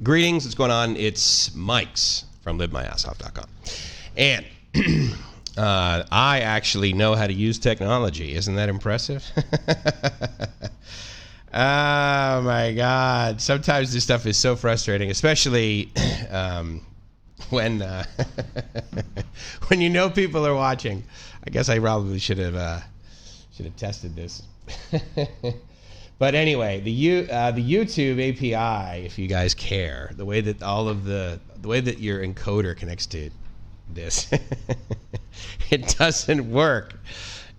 Greetings, what's going on? It's Mike's from livemyassoff.com. And I actually know how to use technology. Isn't that impressive? Oh my God. Sometimes this stuff is so frustrating, especially when when you know people are watching. I guess I probably should have tested this. But anyway, the YouTube API, if you guys care, the way that the way that your encoder connects to this, it doesn't work,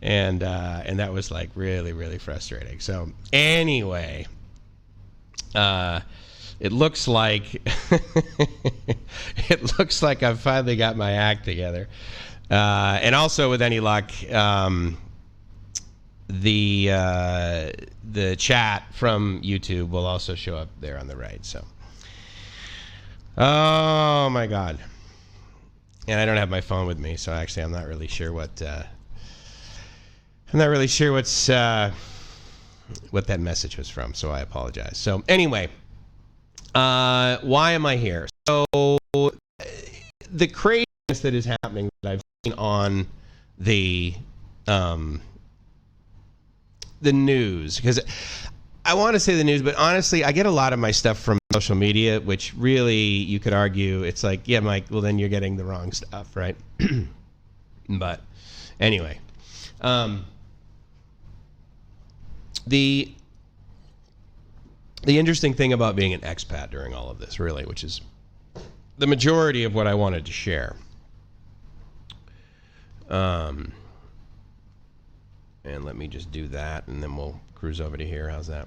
and that was like really frustrating. So anyway, it looks like I've finally got my act together, and also with any luck, the chat from YouTube will also show up there on the right. So, oh my God. And I don't have my phone with me, so actually I'm not really sure what what that message was from, so I apologize. So anyway, why am I here? So the craziness that is happening that I've seen on the news, because I want to say the news, but honestly, I get a lot of my stuff from social media, which really, you could argue, it's like, yeah, Mike, well, then you're getting the wrong stuff, right? But anyway, the interesting thing about being an expat during all of this, really, which is the majority of what I wanted to share, and let me just do that, and then we'll cruise over to here. How's that?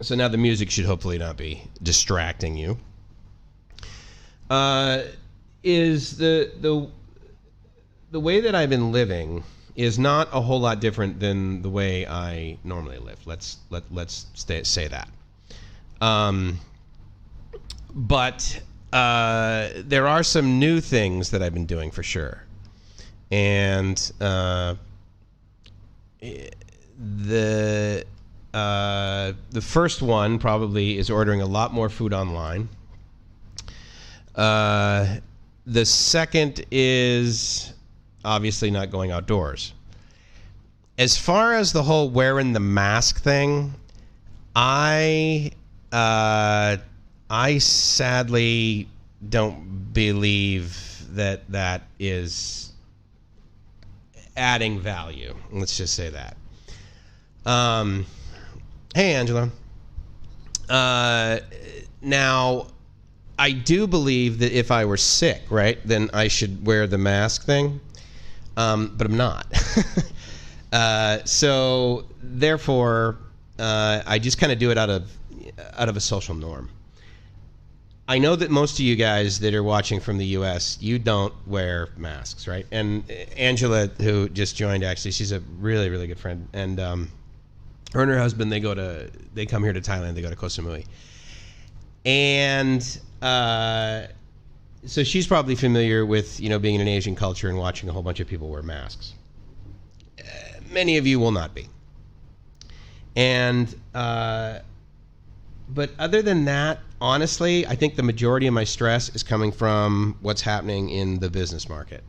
So now the music should hopefully not be distracting you. Is the way that I've been living is not a whole lot different than the way I normally live. Let's say that. But there are some new things that I've been doing for sure. And the first one probably is ordering a lot more food online. The second is obviously not going outdoors. As far as the whole wearing the mask thing, I sadly don't believe that is adding value. Let's just say that. Hey, Angela. Now, I do believe that if I were sick, right, then I should wear the mask thing, but I'm not. So therefore, I just kind of do it out of a social norm. I know that most of you guys that are watching from the U.S., you don't wear masks, right? And Angela, who just joined, actually, she's a really, really good friend. And her and her husband, they come here to Thailand. They go to Koh Samui. And so she's probably familiar with, being in an Asian culture and watching a whole bunch of people wear masks. Many of you will not be. And but other than that, honestly, I think the majority of my stress is coming from what's happening in the business market,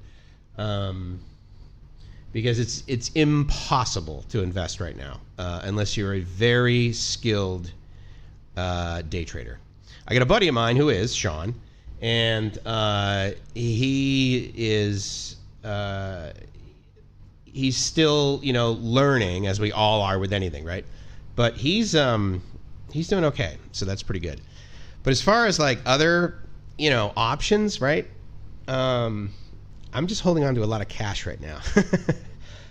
because it's impossible to invest right now unless you're a very skilled day trader. I got a buddy of mine who is Sean, and he is he's still learning, as we all are with anything, right? But he's doing okay, so that's pretty good. But as far as like other, options, right? I'm just holding on to a lot of cash right now,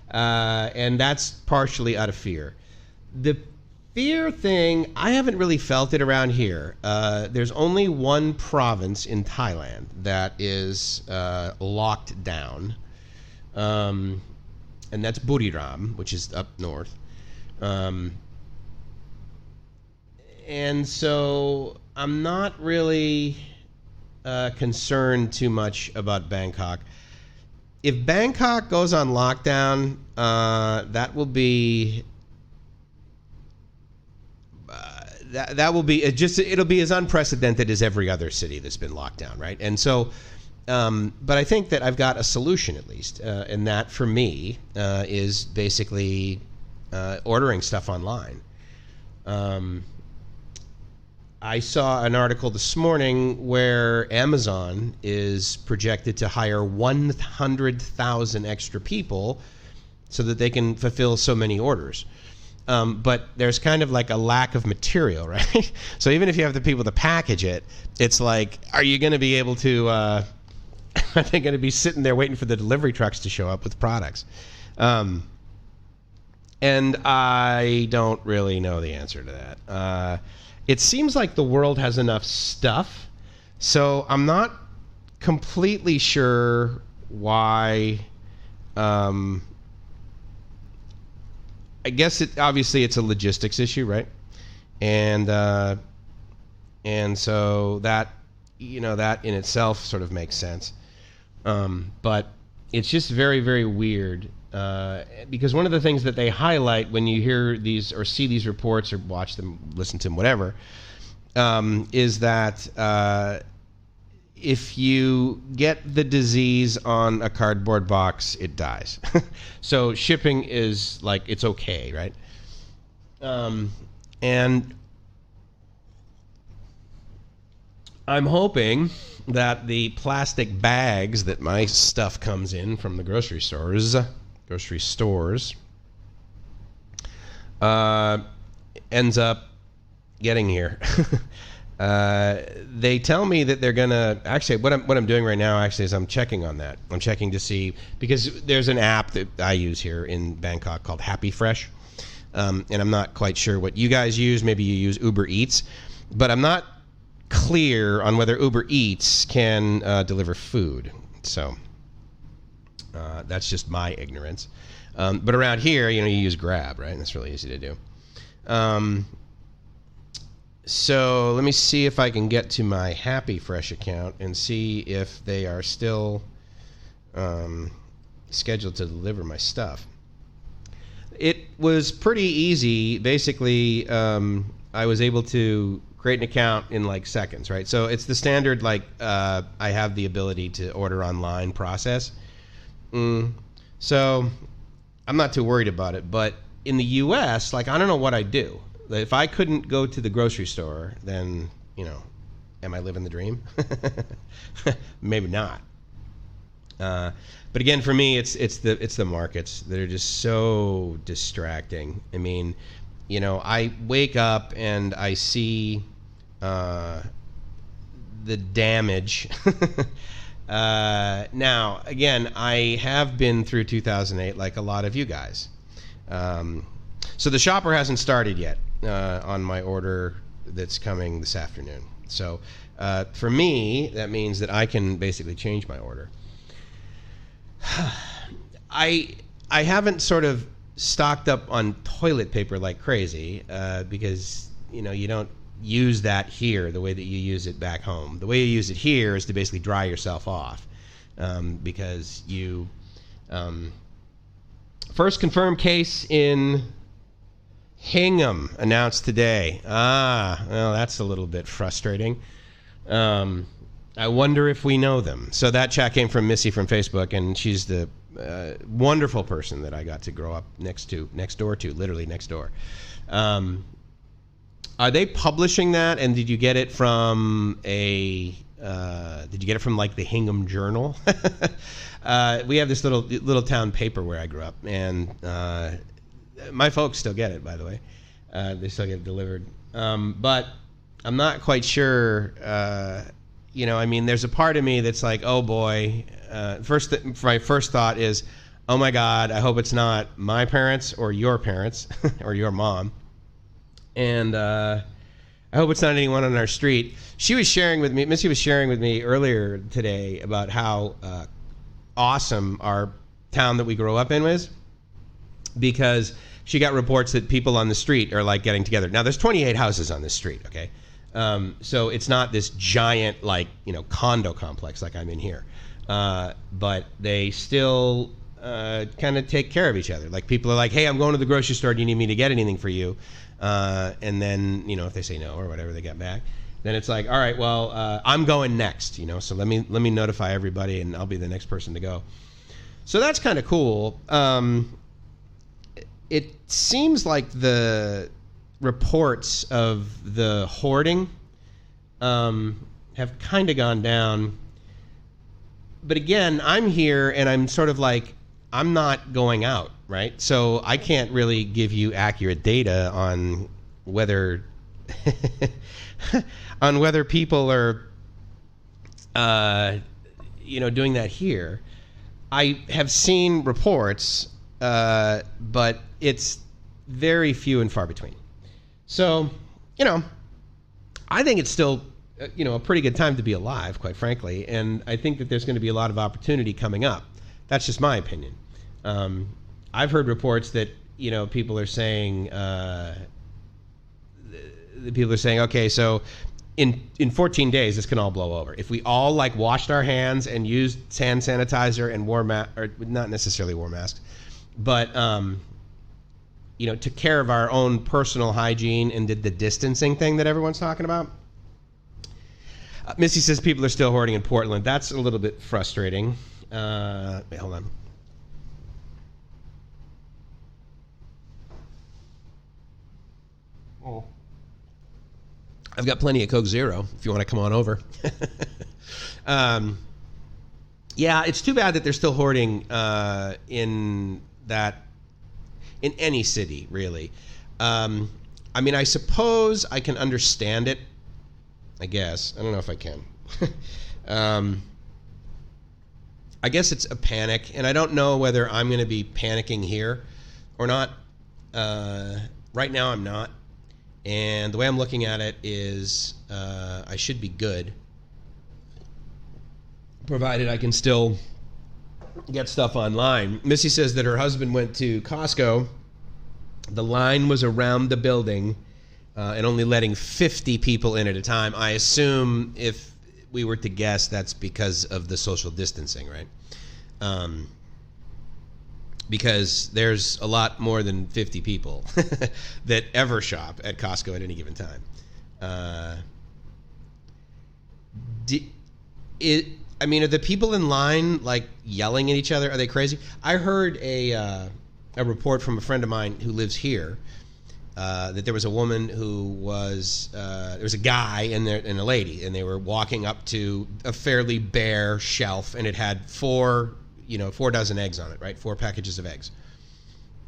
and that's partially out of fear. The fear thing, I haven't really felt it around here. There's only one province in Thailand that is locked down, and that's Buriram, which is up north. And so I'm not really concerned too much about Bangkok. If Bangkok goes on lockdown, that will be that will be it'll be as unprecedented as every other city that's been locked down, right? And so, but I think that I've got a solution at least, and that for me is basically ordering stuff online. I saw an article this morning where Amazon is projected to hire 100,000 extra people so that they can fulfill so many orders. But there's kind of like a lack of material, right? So even if you have the people to package it, it's like, are you going to be able to, are they going to be sitting there waiting for the delivery trucks to show up with products? And I don't really know the answer to that. It seems like the world has enough stuff, so I'm not completely sure why. I guess obviously it's a logistics issue, right? And so that that in itself sort of makes sense. But it's just very, very weird. Because one of the things that they highlight when you hear these or see these reports or watch them, listen to them, whatever, is that if you get the disease on a cardboard box, it dies. So shipping is like, it's okay, right? And I'm hoping that the plastic bags that my stuff comes in from the grocery stores ends up getting here. They tell me that they're gonna actually what I'm doing right now actually is I'm checking on that. I'm checking to see, because there's an app that I use here in Bangkok called Happy Fresh, and I'm not quite sure what you guys use. Maybe you use Uber Eats, but I'm not clear on whether Uber Eats can deliver food. So that's just my ignorance. But around here, you use Grab, right? And that's really easy to do. So let me see if I can get to my Happy Fresh account and see if they are still scheduled to deliver my stuff. It was pretty easy. Basically, I was able to create an account in like seconds, right? So it's the standard, like, I have the ability to order online process. So I'm not too worried about it. But in the U.S., like, I don't know what I'd do. If I couldn't go to the grocery store, then, am I living the dream? Maybe not. But again, for me, it's the markets that are just so distracting. I mean, I wake up and I see the damage. Now, again, I have been through 2008 like a lot of you guys. So the shopper hasn't started yet on my order that's coming this afternoon. So for me, that means that I can basically change my order. I haven't sort of stocked up on toilet paper like crazy because you don't use that here the way that you use it back home. The way you use it here is to basically dry yourself off, because you first confirmed case in Hingham announced today. Well, that's a little bit frustrating. I wonder if we know them. So that chat came from Missy from Facebook, and she's the wonderful person that I got to grow up next door to, literally next door. Are they publishing that? And did you get it from like the Hingham Journal? We have this little town paper where I grew up, and my folks still get it, by the way. They still get it delivered. But I'm not quite sure. I mean, there's a part of me that's like, oh boy. My first thought is, oh my God, I hope it's not my parents or your parents or your mom. And I hope it's not anyone on our street. Missy was sharing with me earlier today about how awesome our town that we grew up in was, because she got reports that people on the street are like getting together. Now there's 28 houses on this street, okay? So it's not this giant condo complex like I'm in here. But they still kind of take care of each other. Like people are like, hey, I'm going to the grocery store. Do you need me to get anything for you? And then, if they say no or whatever, they get back. Then it's like, all right, well, I'm going next, so let me notify everybody and I'll be the next person to go. So that's kind of cool. It seems like the reports of the hoarding have kind of gone down. But again, I'm here and I'm sort of like, I'm not going out, right? So I can't really give you accurate data on whether people are doing that here. I have seen reports, but it's very few and far between. So, I think it's still a pretty good time to be alive, quite frankly, and I think that there's going to be a lot of opportunity coming up. That's just my opinion. I've heard reports that people are saying okay, so in 14 days this can all blow over if we all like washed our hands and used hand sanitizer and wore or not necessarily wore masks, but took care of our own personal hygiene and did the distancing thing that everyone's talking about. Missy says people are still hoarding in Portland. That's a little bit frustrating. Wait, hold on. Oh. I've got plenty of Coke Zero if you want to come on over. Yeah, it's too bad that they're still hoarding in any city, really. I suppose I can understand it. I guess. I don't know if I can. I guess it's a panic, and I don't know whether I'm going to be panicking here or not. Right now, I'm not. And the way I'm looking at it is I should be good, provided I can still get stuff online. Missy says that her husband went to Costco. The line was around the building and only letting 50 people in at a time. I assume if we were to guess, that's because of the social distancing, right? Because there's a lot more than 50 people that ever shop at Costco at any given time. Are the people in line like yelling at each other? Are they crazy? I heard a report from a friend of mine who lives here that there was a woman who was there was a guy and a lady, and they were walking up to a fairly bare shelf, and it had 4 dozen eggs on it, right? 4 packages of eggs.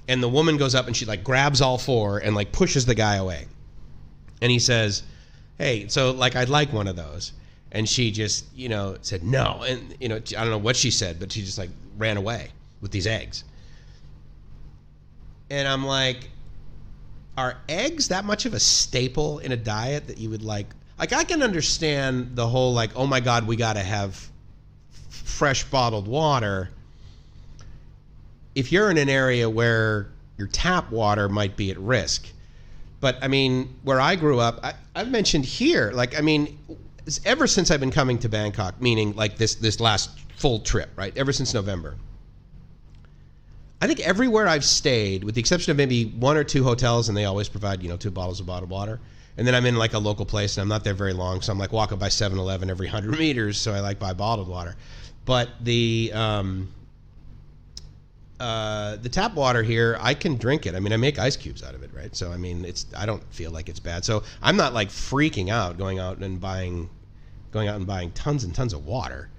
And the woman goes up and she like grabs all 4 and like pushes the guy away. And he says, hey, so like I'd like one of those. And she just, said no. And, I don't know what she said, but she just like ran away with these eggs. And I'm like, are eggs that much of a staple in a diet that you would like I can understand the whole like, oh my God, we got to have fresh bottled water if you're in an area where your tap water might be at risk. But where I grew up, I've mentioned here, ever since I've been coming to Bangkok, meaning like this last full trip, right? Ever since November, I think everywhere I've stayed, with the exception of maybe 1 or 2 hotels, and they always provide 2 bottles of bottled water. And then I'm in like a local place, and I'm not there very long, so I'm like walking by 7-Eleven every 100 meters, so I like buy bottled water. But the tap water here, I can drink it. I make ice cubes out of it, right? So I don't feel like it's bad. So I'm not like freaking out going out and buying tons and tons of water.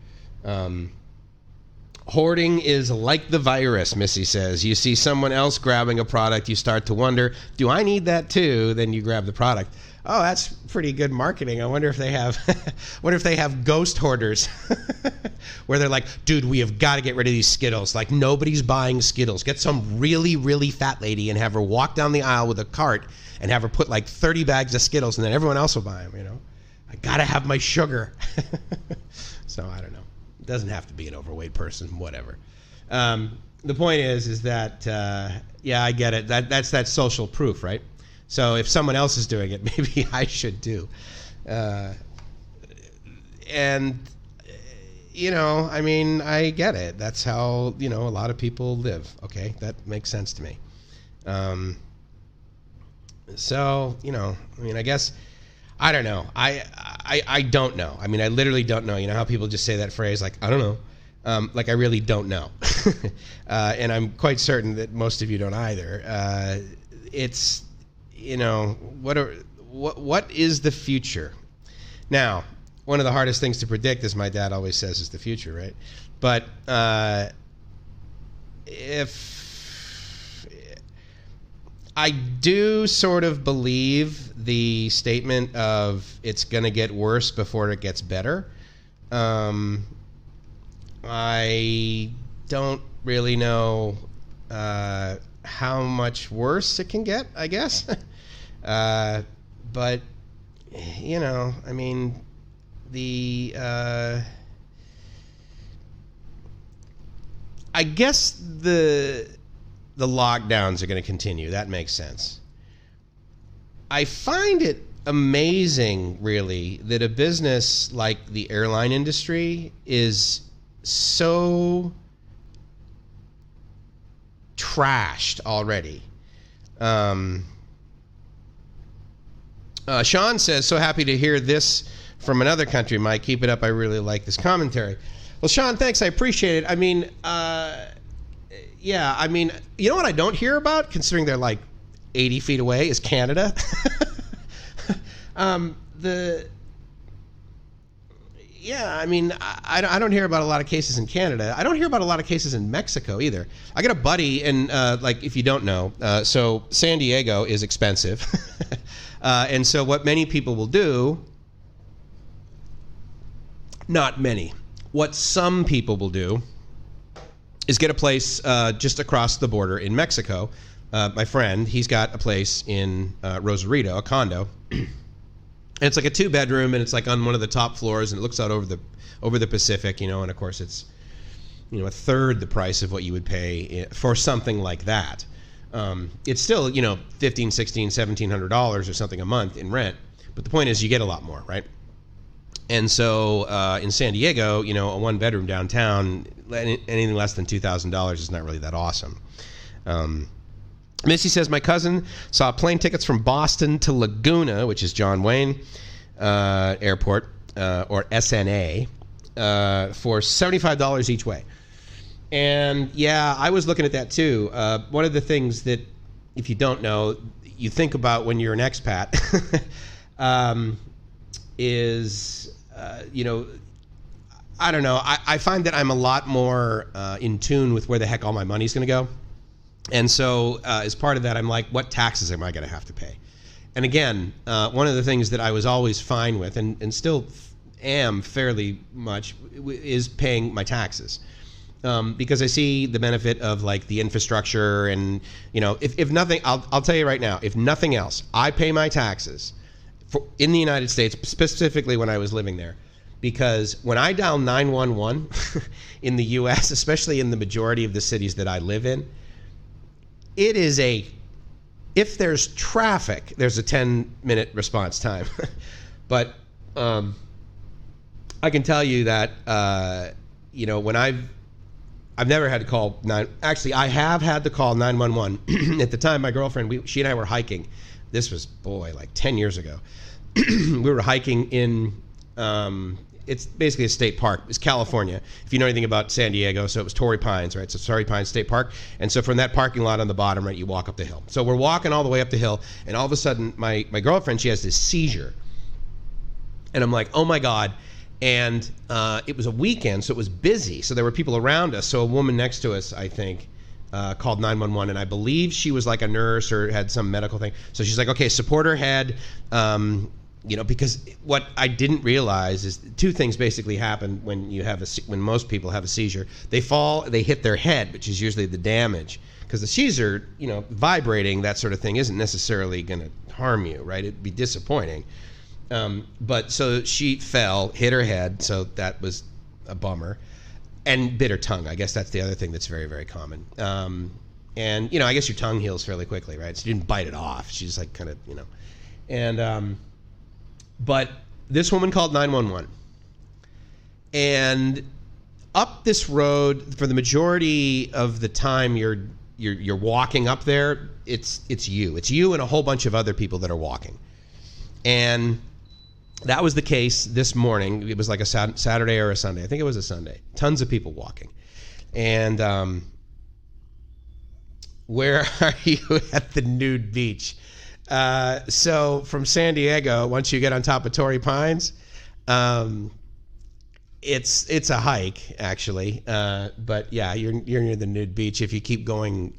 Hoarding is like the virus, Missy says. You see someone else grabbing a product, you start to wonder, do I need that too? Then you grab the product. Oh, that's pretty good marketing. I wonder if they have ghost hoarders where they're like, dude, we have got to get rid of these Skittles. Like nobody's buying Skittles. Get some really, really fat lady and have her walk down the aisle with a cart and have her put like 30 bags of Skittles, and then everyone else will buy them, I got to have my sugar. So I don't know. It doesn't have to be an overweight person, whatever. The point is that, yeah, I get it. That's that social proof, right? So if someone else is doing it, maybe I should too. And I mean, I get it. That's how, a lot of people live. Okay, that makes sense to me. So, I mean, I guess, I don't know. I don't know. I mean, I literally don't know. You know how people just say that phrase, like, I don't know. Like, I really don't know. And I'm quite certain that most of you don't either. It's, what is the future? Now, one of the hardest things to predict, as my dad always says, is the future, right? But if I do sort of believe the statement of it's going to get worse before it gets better. I don't really know how much worse it can get, I guess. But, I mean, I guess the lockdowns are going to continue. That makes sense. I find it amazing, really, that a business like the airline industry is so trashed already. Sean says, so happy to hear this from another country, Mike. Keep it up. I really like this commentary. Well, Sean, thanks. I appreciate it. I mean, yeah, I mean, you know what I don't hear about, considering they're like 80 feet away, is Canada. Yeah, I mean, I don't hear about a lot of cases in Canada. I don't hear about a lot of cases in Mexico either. I got a buddy, and like, if you don't know, so San Diego is expensive. And so what many people will do, not many, what some people will do is get a place just across the border in Mexico. My friend, he's got a place in Rosarito, a condo. And it's like a 2-bedroom, and it's like on one of the top floors, and it looks out over the Pacific, and of course it's a third the price of what you would pay for something like that. It's still $1,500, $1,600, $1,700 or something a month in rent, but the point is you get a lot more, right? And so in San Diego, a 1-bedroom downtown, anything less than $2,000 is not really that awesome. Missy says, my cousin saw plane tickets from Boston to Laguna, which is John Wayne Airport, or SNA, for $75 each way. And yeah, I was looking at that too. One of the things that, if you don't know, you think about when you're an expat is, I don't know. I find that I'm a lot more in tune with where the heck all my money's going to go. And so as part of that, I'm like, what taxes am I going to have to pay? And again, one of the things that I was always fine with, and still am fairly much, is paying my taxes. Because I see the benefit of like the infrastructure, and if nothing, I'll tell you right now, if nothing else, I pay my taxes in the United States, specifically when I was living there, because when I dial 911 in the U.S., especially in the majority of the cities that I live in, it is if there's traffic, there's a 10-minute response time. But I can tell you that when I've never had to call actually I have had to call 911. At the time, my girlfriend, she and I were hiking. This was like 10 years ago. We were hiking in it's basically a state park. It's California, if you know anything about San Diego. So it was Torrey Pines, right? So Torrey Pines State Park. And so from that parking lot on the bottom, right, you walk up the hill. So we're walking all the way up the hill, and all of a sudden, my girlfriend, she has this seizure. And I'm like, oh my God. And it was a weekend, so it was busy. So there were people around us. So a woman next to us, I think, called 911, and I believe she was like a nurse or had some medical thing. So she's like, okay, support her head. Because what I didn't realize is two things basically happen when when most people have a seizure. They fall, they hit their head, which is usually the damage, because the seizure, vibrating, that sort of thing, isn't necessarily going to harm you, right? It'd be disappointing. But so she fell, hit her head, so that was a bummer, and bit her tongue. I guess that's the other thing that's very, very common. And I guess your tongue heals fairly quickly, right? So she didn't bite it off. She's like kind of, and but this woman called 911, and up this road for the majority of the time you're walking up there. It's you and a whole bunch of other people that are walking, and that was the case this morning. It was like a Saturday or a Sunday. I think it was a Sunday. Tons of people walking, and where are you at the nude beach? So from San Diego, once you get on top of Torrey Pines, it's a hike actually, but yeah, you're near the nude beach if you keep going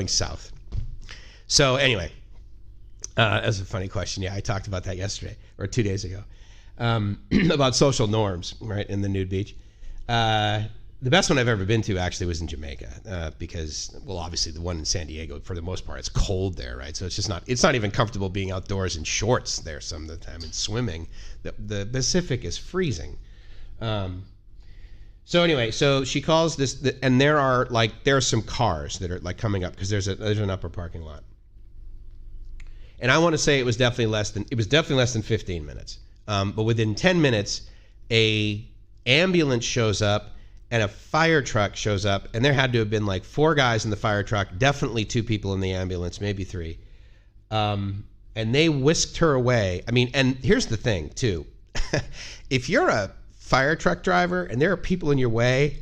south. So anyway, that's a funny question. Yeah, I talked about that yesterday or 2 days ago, about social norms, right, in the nude beach. The best one I've ever been to actually was in Jamaica, because, well, obviously the one in San Diego, for the most part, it's cold there, right? So it's not even comfortable being outdoors in shorts there some of the time and swimming. The Pacific is freezing. So anyway, so she calls this, and there are some cars that are like coming up because there's an upper parking lot. And I want to say it was definitely less than 15 minutes. But within 10 minutes, a ambulance shows up and a fire truck shows up, and there had to have been like 4 guys in the fire truck, definitely 2 people in the ambulance, maybe 3. And they whisked her away. I mean, and here's the thing too. If you're a fire truck driver and there are people in your way,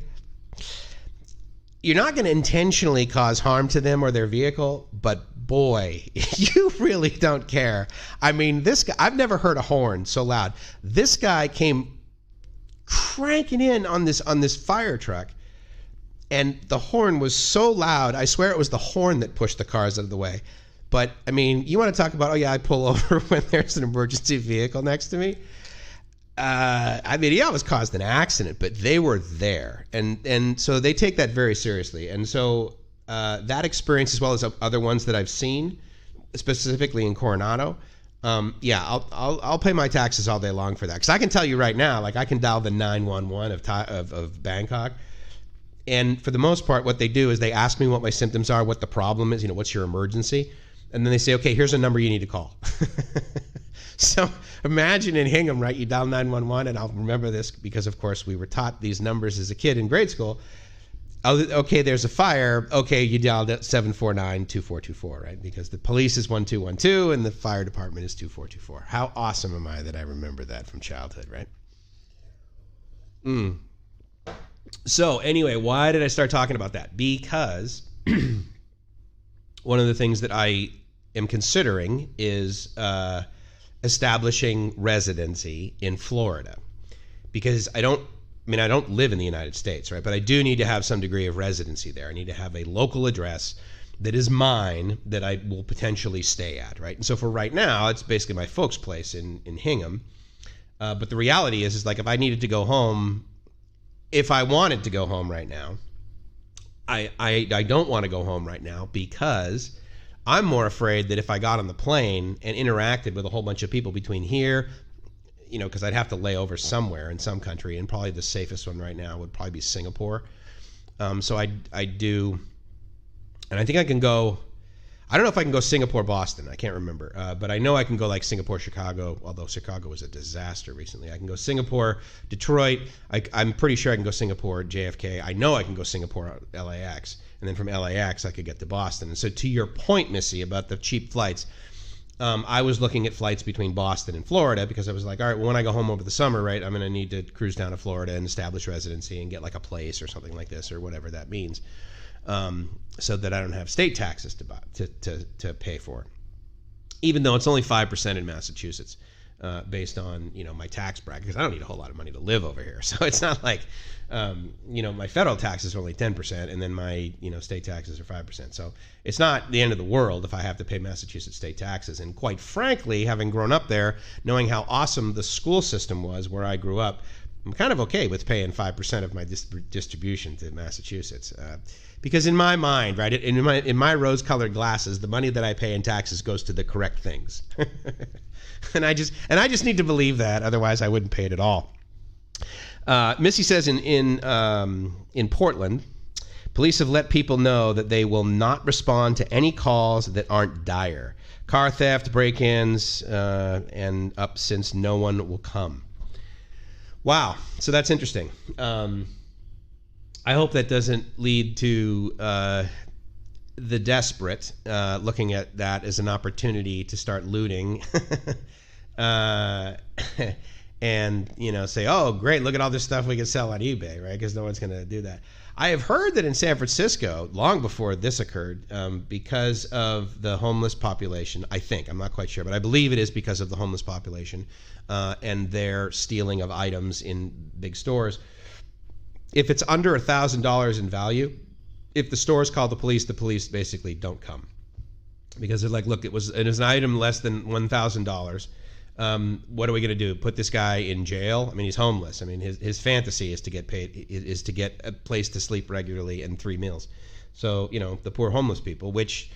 you're not going to intentionally cause harm to them or their vehicle, but boy, you really don't care. I mean, this guy, I've never heard a horn so loud. This guy came cranking in on this fire truck, and the horn was so loud, I swear it was the horn that pushed the cars out of the way. But I mean, you want to talk about, oh yeah, I pull over when there's an emergency vehicle next to me. I mean, he almost caused an accident, but they were there, and so they take that very seriously. And so that experience, as well as other ones that I've seen, specifically in Coronado, yeah, I'll pay my taxes all day long for that, because I can tell you right now, like I can dial the 911 of Bangkok, and for the most part, what they do is they ask me what my symptoms are, what the problem is, what's your emergency, and then they say, okay, here's a number you need to call. So imagine in Hingham, right? You dial 911, and I'll remember this because, of course, we were taught these numbers as a kid in grade school. Oh, okay, there's a fire. Okay, you dialed 749-2424, right? Because the police is 1212 and the fire department is 2424. How awesome am I that I remember that from childhood, right? So anyway, why did I start talking about that? Because one of the things that I am considering is establishing residency in Florida, because I don't live in the United States, right? But I do need to have some degree of residency there. I need to have a local address that is mine that I will potentially stay at, right? And so for right now, it's basically my folks' place in Hingham. But the reality is like if I needed to go home, if I wanted to go home right now, I don't want to go home right now, because I'm more afraid that if I got on the plane and interacted with a whole bunch of people between here, because I'd have to lay over somewhere in some country, and probably the safest one right now would probably be Singapore. So I do, and I think I can go. I don't know if I can go Singapore, Boston. I can't remember, but I know I can go like Singapore, Chicago. Although Chicago was a disaster recently, I can go Singapore, Detroit. I'm pretty sure I can go Singapore, JFK. I know I can go Singapore, LAX, and then from LAX I could get to Boston. And so to your point, Missy, about the cheap flights. I was looking at flights between Boston and Florida, because I was like, all right, well, when I go home over the summer, right, I'm going to need to cruise down to Florida and establish residency and get like a place or something like this, or whatever that means, so that I don't have state taxes to pay for, even though it's only 5% in Massachusetts, based on my tax bracket, because I don't need a whole lot of money to live over here. So it's not like my federal taxes are only 10%, and then my state taxes are 5%. So it's not the end of the world if I have to pay Massachusetts state taxes. And quite frankly, having grown up there, knowing how awesome the school system was where I grew up, I'm kind of okay with paying 5% of my distribution to Massachusetts, because in my mind, right, in my rose-colored glasses, the money that I pay in taxes goes to the correct things. And I just need to believe that, otherwise I wouldn't pay it at all. Missy says in Portland, police have let people know that they will not respond to any calls that aren't dire. Car theft, break-ins, and up since no one will come. Wow. So that's interesting. I hope that doesn't lead to the desperate looking at that as an opportunity to start looting. uh, and say, oh great, look at all this stuff we can sell on eBay, right? Because no one's going to do that. I have heard that in San Francisco, long before this occurred, because of the homeless population, I'm not quite sure, but I believe it is because of the homeless population and their stealing of items in big stores. If it's under $1,000 in value, if the stores call the police basically don't come, because they're like, look, it was an item less than $1,000. What are we going to do? Put this guy in jail? I mean, he's homeless. I mean, his fantasy is to get paid, is to get a place to sleep regularly and 3 meals. So, the poor homeless people, which,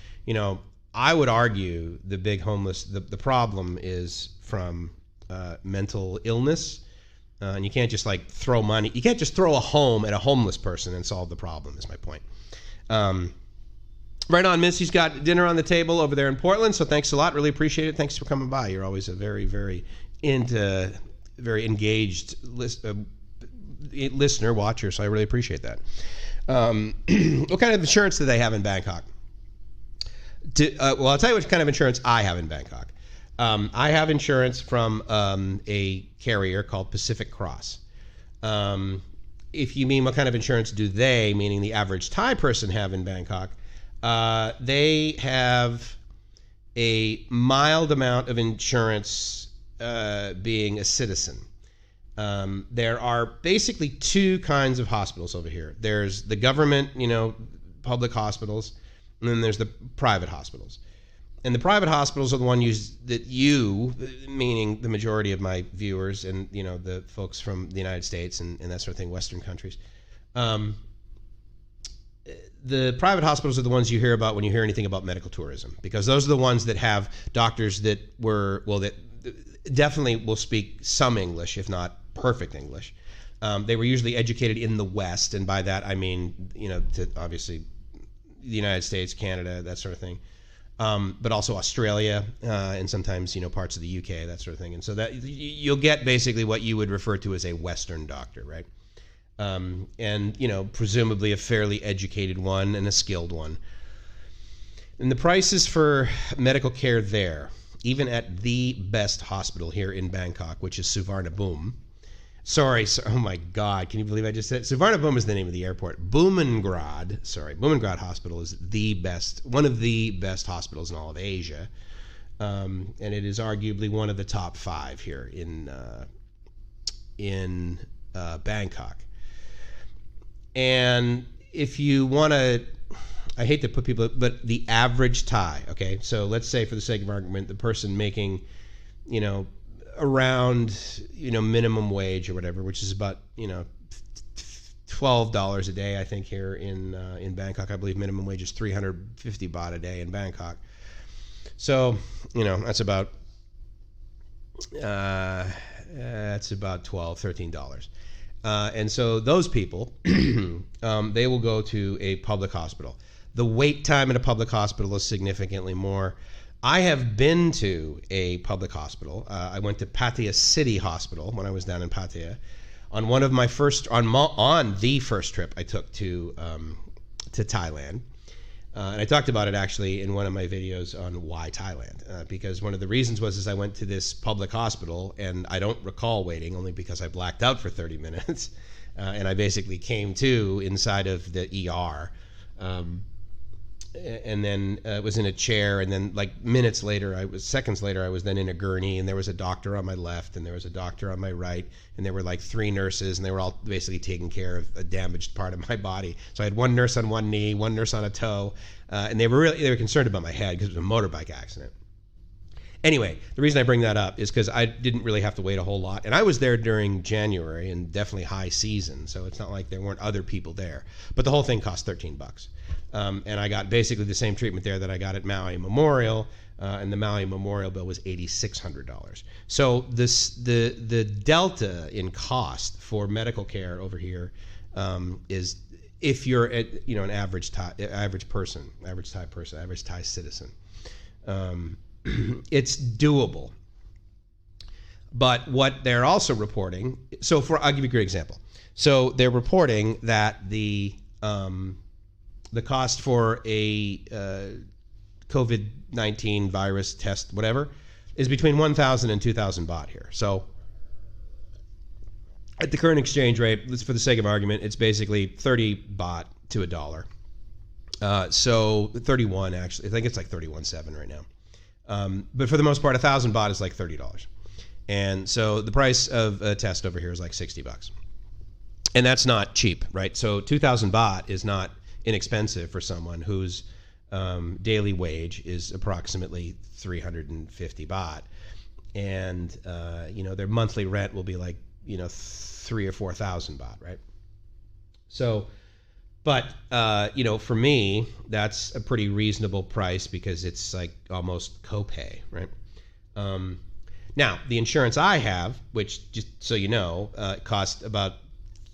I would argue the big homeless, the problem is from mental illness. And you can't just throw money. You can't just throw a home at a homeless person and solve the problem, is my point. Right on, Missy's got dinner on the table over there in Portland, so thanks a lot. Really appreciate it. Thanks for coming by. You're always a very, very very engaged listener, watcher, so I really appreciate that. What kind of insurance do they have in Bangkok? Well, I'll tell you what kind of insurance I have in Bangkok. I have insurance from a carrier called Pacific Cross. If you mean what kind of insurance do they, meaning the average Thai person, have in Bangkok, they have a mild amount of insurance being a citizen. There are basically two kinds of hospitals over here. There's the government, public hospitals, and then there's the private hospitals. And the private hospitals are the ones that meaning the majority of my viewers and, the folks from the United States and that sort of thing, Western countries. The private hospitals are the ones you hear about when you hear anything about medical tourism, because those are the ones that have doctors that definitely will speak some English, if not perfect English. They were usually educated in the West, and by that I mean, to obviously the United States, Canada, that sort of thing. But also Australia and sometimes parts of the UK, that sort of thing. And so that you'll get basically what you would refer to as a Western doctor, right? And presumably a fairly educated one and a skilled one. And the prices for medical care there, even at the best hospital here in Bangkok, which is Suvarnabhumi. Oh my God, can you believe I just said Suvarnabhumi is the name of the airport. Bhumengrad Hospital is one of the best hospitals in all of Asia, and it is arguably one of the top 5 here in Bangkok. And if you want to, I hate to put people, but the average Thai, okay, so let's say for the sake of argument, the person making, around minimum wage or whatever, which is about $12 a day, I think, here in Bangkok. I believe minimum wage is 350 baht a day in Bangkok. So that's about $12-13. And so those people, they will go to a public hospital. The wait time in a public hospital is significantly more. I have been to a public hospital. I went to Pattaya City Hospital when I was down in Pattaya on one of my on the first trip I took to Thailand. And I talked about it actually in one of my videos on why Thailand, because one of the reasons was I went to this public hospital and I don't recall waiting, only because I blacked out for 30 minutes. And I basically came to inside of the ER. And then was in a chair, and then seconds later, I was then in a gurney, and there was a doctor on my left, and there was a doctor on my right, and there were 3 nurses, and they were all basically taking care of a damaged part of my body. So I had one nurse on one knee, one nurse on a toe, and they were concerned about my head because it was a motorbike accident. Anyway, the reason I bring that up is because I didn't really have to wait a whole lot. And I was there during January and definitely high season, so it's not like there weren't other people there. But the whole thing cost $13. And I got basically the same treatment there that I got at Maui Memorial, and the Maui Memorial bill was $8,600. So the delta in cost for medical care over here is, if you're an average Thai citizen, it's doable. But what they're also reporting, I'll give you a great example. So they're reporting that the cost for a COVID-19 virus test, whatever, is between 1,000 and 2,000 baht here. So at the current exchange rate, for the sake of argument, it's basically 30 baht to a dollar. So 31 actually, I think it's like 31.7 right now. But for the most part, 1,000 baht is like $30. And so the price of a test over here is like $60. And that's not cheap, right? So 2,000 baht is not inexpensive for someone whose daily wage is approximately 350 baht. And, their monthly rent will be like, 3,000 or 4,000 baht, right? So, but, for me, that's a pretty reasonable price because it's like almost copay, right? Now, the insurance I have, which, just so you know, costs about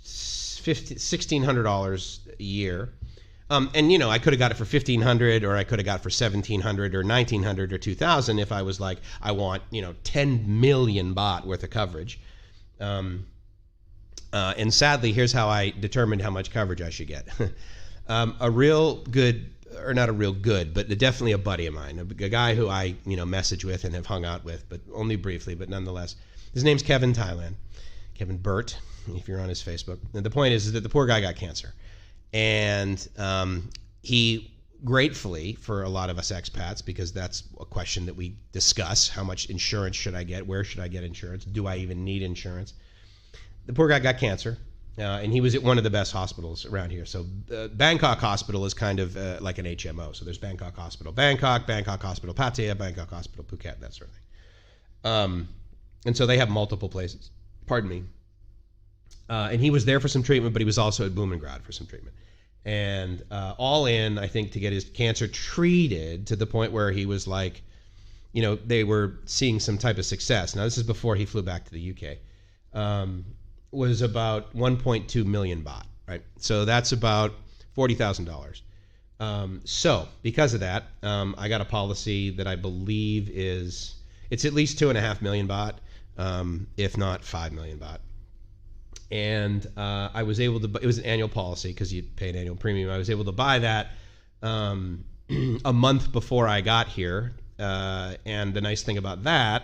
$1,600 a year. And I could have got it for $1,500, or I could have got it for $1,700 or $1,900 or $2,000 if I was like, I want 10 million baht worth of coverage. And sadly, here's how I determined how much coverage I should get. A real good, or not a real good, but definitely a buddy of mine, a guy who I message with and have hung out with, but only briefly, but nonetheless. His name's Kevin Thailand, Kevin Burt, if you're on his Facebook. And the point is that the poor guy got cancer. And he gratefully, for a lot of us expats, because that's a question that we discuss, how much insurance should I get? Where should I get insurance? Do I even need insurance? The poor guy got cancer, and he was at one of the best hospitals around here. So Bangkok Hospital is kind of like an HMO. So there's Bangkok Hospital Bangkok, Bangkok Hospital Pattaya, Bangkok Hospital Phuket, that sort of thing. And so they have multiple places. Pardon me. And he was there for some treatment, but he was also at Bumrungrad for some treatment. And all in, I think, to get his cancer treated to the point where he was like, they were seeing some type of success. Now, this is before he flew back to the UK. Was about 1.2 million baht, right? So that's about $40,000. So because of that, I got a policy that I believe it's at least 2.5 million baht, if not 5 million baht. And I was able to, it was an annual policy because you pay an annual premium. I was able to buy that a month before I got here. And the nice thing about that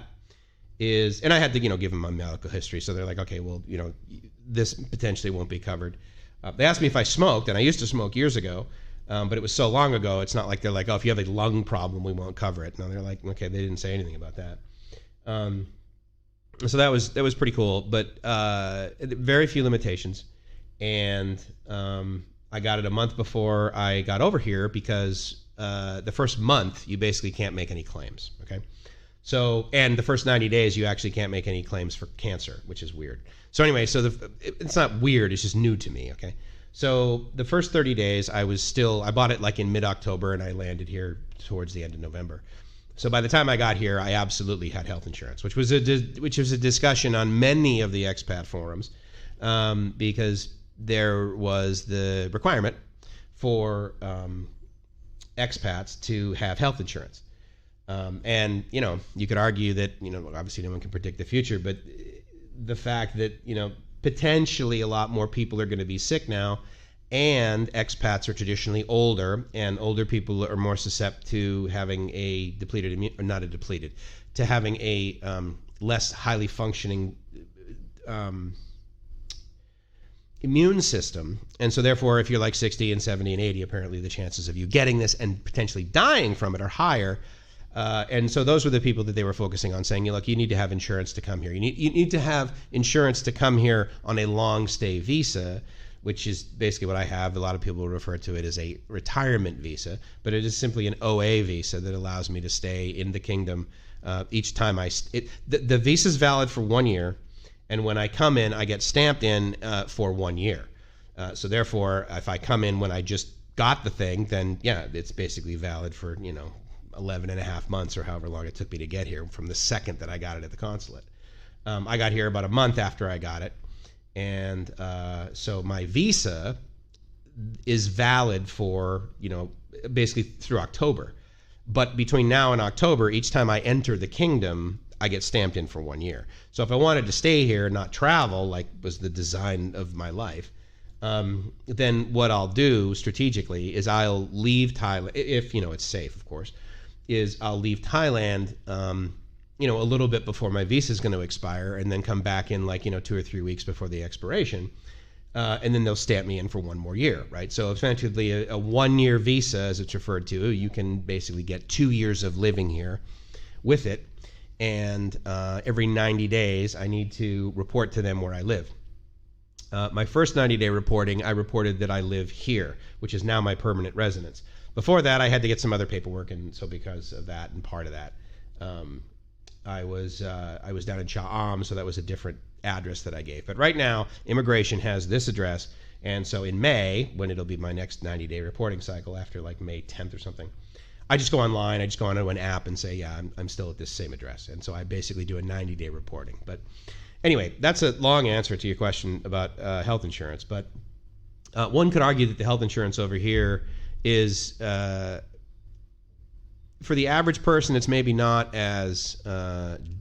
is, and I had to, give them my medical history. So they're like, okay, well, this potentially won't be covered. They asked me if I smoked, and I used to smoke years ago, but it was so long ago. It's not like they're like, oh, if you have a lung problem, we won't cover it. No, they're like, okay, they didn't say anything about that. So that was pretty cool, but very few limitations. And I got it a month before I got over here because the first month you basically can't make any claims. Okay. So, and the first 90 days, you actually can't make any claims for cancer, which is weird. So anyway, it's not weird, it's just new to me, okay? So the first 30 days, I bought it like in mid-October, and I landed here towards the end of November. So by the time I got here, I absolutely had health insurance, which was a discussion on many of the expat forums, because there was the requirement for expats to have health insurance. And, you could argue that, obviously no one can predict the future, but the fact that, potentially a lot more people are going to be sick now, and expats are traditionally older, and older people are more susceptible to having a having a less highly functioning immune system. And so therefore, if you're like 60 and 70 and 80, apparently the chances of you getting this and potentially dying from it are higher. And so those were the people that they were focusing on, saying, look, you need to have insurance to come here. You need to have insurance to come here on a long stay visa, which is basically what I have. A lot of people refer to it as a retirement visa, but it is simply an OA visa that allows me to stay in the kingdom each time the visa is valid for 1 year, and when I come in, I get stamped in for 1 year. So therefore, if I come in when I just got the thing, then yeah, it's basically valid for 11 and a half months or however long it took me to get here from the second that I got it at the consulate. I got here about a month after I got it. And so my visa is valid for, basically through October. But between now and October, each time I enter the kingdom, I get stamped in for 1 year. So if I wanted to stay here and not travel, like was the design of my life, then what I'll do strategically is I'll leave Thailand, if it's safe, of course, is I'll leave Thailand, a little bit before my visa is going to expire, and then come back in 2 or 3 weeks before the expiration. And then they'll stamp me in for 1 more year, right? So effectively a 1-year visa, as it's referred to, you can basically get 2 years of living here with it. And every 90 days, I need to report to them where I live. My first 90-day reporting, I reported that I live here, which is now my permanent residence. Before that, I had to get some other paperwork, and so because of that and part of that, I was down in Cha'am, so that was a different address that I gave. But right now, immigration has this address, and so in May, when it'll be my next 90-day reporting cycle after May 10th or something, I just go online, I just go onto an app and say, yeah, I'm still at this same address. And so I basically do a 90-day reporting. But anyway, that's a long answer to your question about health insurance. But one could argue that the health insurance over here is, for the average person, it's maybe not as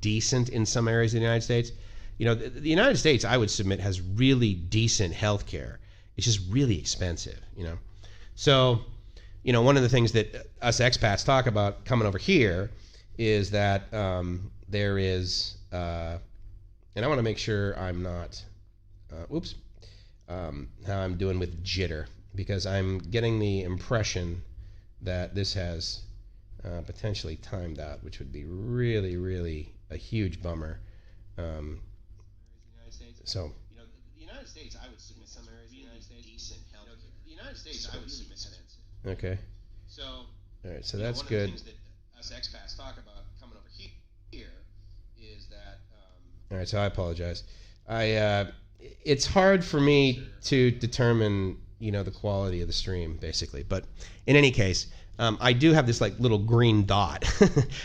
decent in some areas of the United States. The United States, I would submit, has really decent health care. It's just really expensive, So, one of the things that us expats talk about coming over here is that there is, and I want to make sure I'm not, how I'm doing with jitter, because I'm getting the impression that this has potentially timed out, which would be really, really a huge bummer. So, the United States, I would submit some areas of the United States decent health care. The United States, I would submit expensive. Okay. So, all right, so that's good. One of the things that us expats talk about coming over here is that. All right, so I apologize. It's hard for me to determine, the quality of the stream, basically. But in any case, I do have this little green dot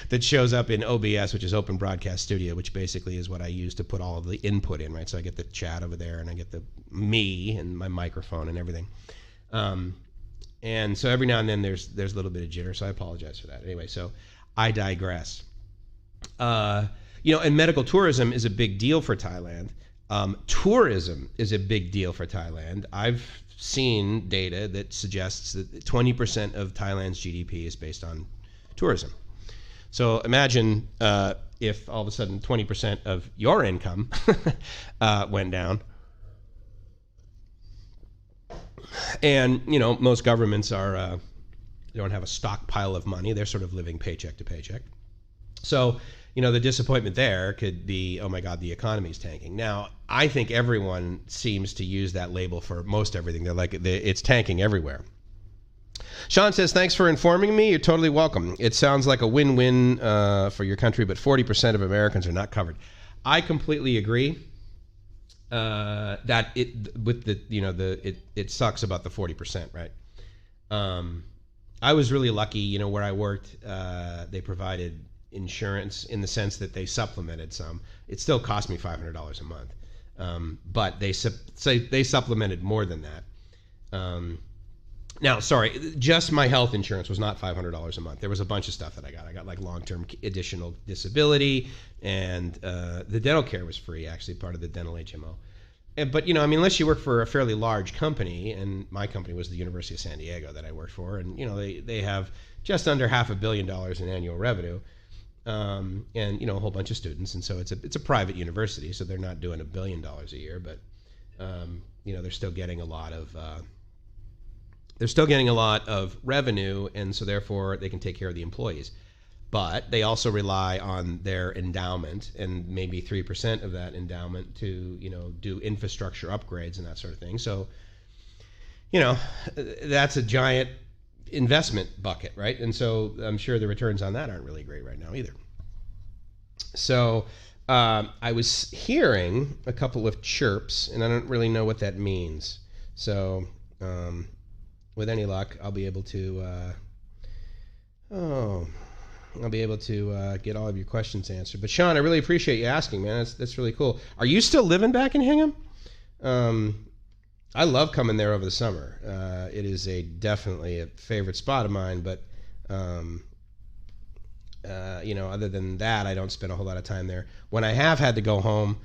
that shows up in OBS, which is Open Broadcast Studio, which basically is what I use to put all of the input in, right? So I get the chat over there, and I get the me and my microphone and everything. And so every now and then there's a little bit of jitter, so I apologize for that. Anyway, so I digress. And medical tourism is a big deal for Thailand. Tourism is a big deal for Thailand. I've seen data that suggests that 20% of Thailand's GDP is based on tourism. So imagine if all of a sudden 20% of your income went down. And, most governments are don't have a stockpile of money. They're sort of living paycheck to paycheck. So, the disappointment there could be, oh my God, the economy's tanking. Now, I think everyone seems to use that label for most everything. They're like, it's tanking everywhere. Sean says, thanks for informing me. You're totally welcome. It sounds like a win-win for your country, but 40% of Americans are not covered. I completely agree that it sucks about the 40%, right? I was really lucky, where I worked, they provided insurance in the sense that they supplemented some. It still cost me $500 a month, but they supplemented more than that. Now, sorry, just my health insurance was not $500 a month. There was a bunch of stuff that I got. I got long-term additional disability, and the dental care was free, actually, part of the dental HMO. But, unless you work for a fairly large company, and my company was the University of San Diego that I worked for, and, they have just under $500 million in annual revenue. And a whole bunch of students, and so it's a private university, so they're not doing $1 billion a year, but they're still getting a lot of revenue, and so therefore they can take care of the employees. But they also rely on their endowment, and maybe 3% of that endowment to do infrastructure upgrades and that sort of thing. So that's a giant investment bucket, right? And so I'm sure the returns on that aren't really great right now either. So I was hearing a couple of chirps, and I don't really know what that means. So with any luck, I'll be able to get all of your questions answered. But Sean, I really appreciate you asking, man. That's really cool. Are you still living back in Hingham? I love coming there over the summer. It is definitely a favorite spot of mine, but Other than that, I don't spend a whole lot of time there. When I have had to go home,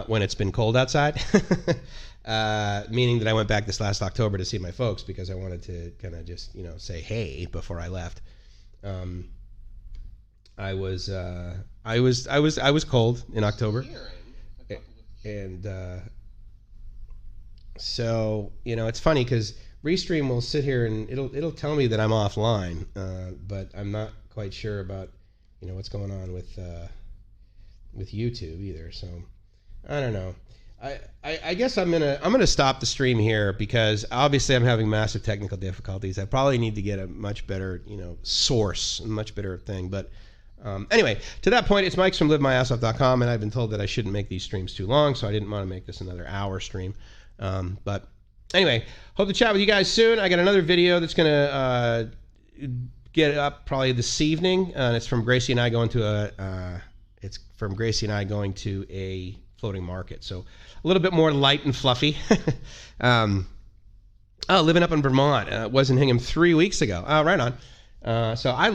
when it's been cold outside, meaning that I went back this last October to see my folks because I wanted to kind of just, say hey before I left. I was cold in October, and so it's funny because Restream will sit here and it'll tell me that I'm offline, but I'm not quite sure about what's going on with YouTube either. So I don't know. I guess I'm gonna stop the stream here because obviously I'm having massive technical difficulties. I probably need to get a much better source, a much better thing. But anyway, to that point, it's Mike's from livemyassoff.com, and I've been told that I shouldn't make these streams too long, so I didn't want to make this another hour stream. But anyway, hope to chat with you guys soon. I got another video that's gonna get up probably this evening, and it's from Gracie and I going to a floating market. So a little bit more light and fluffy. Living up in Vermont. Was in Hingham 3 weeks ago. Oh, right on. So I